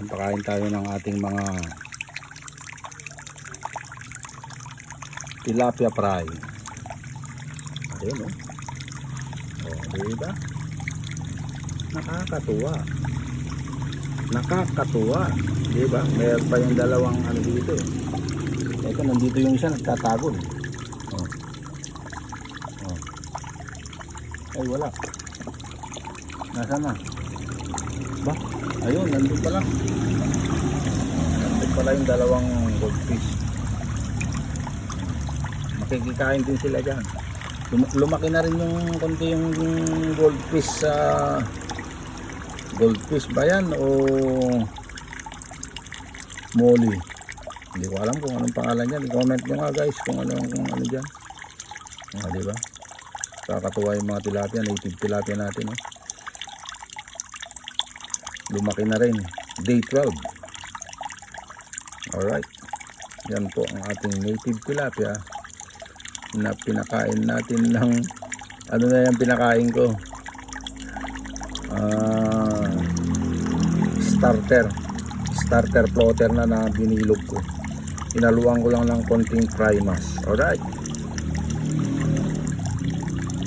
Pakain tayo ng ating mga tilapia fry. Ayun oh. Oh, diba? Nakakatuwa. Nakakatuwa. Diba? Meron pa yung dalawang ano dito. Ito, nandito yung isa nagtatagol. Oh. Oh. Ay, wala. Nasaan na? Ba? Ayun, nandun pala. Nandun pala yung dalawang goldfish. Makikikain din sila dyan. Lumaki na rin yung konti yung goldfish sa goldfish ba yan o molly? Hindi ko alam kung anong pangalan yan. I-comment nyo nga guys kung ano dyan. Diba? Kakatuwa yung mga tilapia, native tilapia natin. Oh. Lumaki na rin. Day 12. Alright. Yan po ang ating native tilapia na pinakain natin ng ano na yung pinakain ko, starter floater na binilog ko. Inaluan ko lang ng konting fry mask. Alright.